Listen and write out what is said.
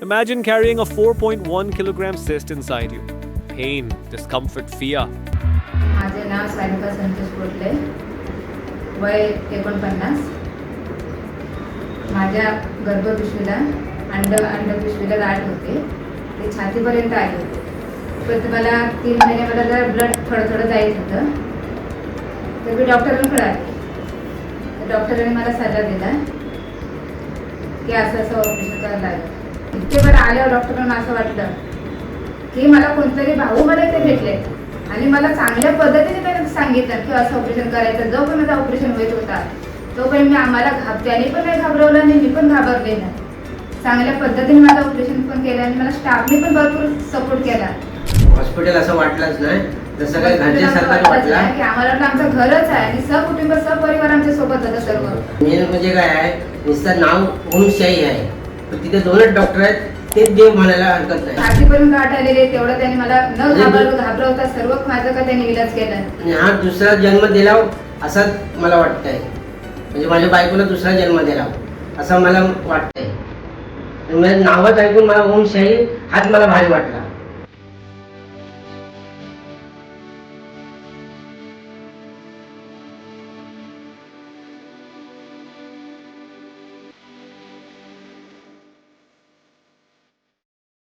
Imagine carrying a 4.1 kilogram cyst inside you. Pain, discomfort, fear. माझे नाव सारिका संतोष कोटले, वय 49. माझ्या गर्भपिशवीला अंडपिशवीला गाठ होते, ते छातीपर्यंत आले होते. पण मला 3 महिने मला जरा ब्लड थोडं जायचं होतं. तर मी डॉक्टरांकडे आले. तर डॉक्टरांनी मला सल्ला दिला की असं ऑपरेशन करायला लागेल. इतके बरं आल्यावर डॉक्टरांना असं वाटलं की मला कोणतरी भाऊ मला इथे भेटले आणि मला चांगल्या पद्धतीने त्यांनी सांगितलं की असं ऑपरेशन करायचं. जो पण माझं ऑपरेशन होत होता तोपर्यंत मी आम्हाला त्याने पण नाही घाबरवलं आणि मी पण घाबरले नाही. चांगल्या पद्धतीने माझं ऑपरेशन पण केलं आणि मला स्टाफने पण भरपूर सपोर्ट केला. हॉस्पिटल असं वाटलंच नाही, जसं काही घरच्यासारखं वाटलं की आम्हाला वाटलं आमचं घरच आहे आणि सहकुटुंब सहपरिवार आमच्या सोबत होतं सर्व. मेन म्हणजे काय आहे, नुसतं नाव ओमशाही आहे, पण तिथे 2च डॉक्टर आहेत, तेच देव म्हणायला हरकत नाही. छातीपर्यंत गाठ आलेले तेवढं त्यांनी मला न घाबरवता सर्व माझं का त्यांनी इलाज केला. आणि हा दुसरा जन्म दिला असं मला वाटतंय. म्हणजे माझ्या बायकोला दुसरा जन्म दिला असं मला वाटतंय. नावच ऐकून मला ओमशाही हाच मला भारी वाटला.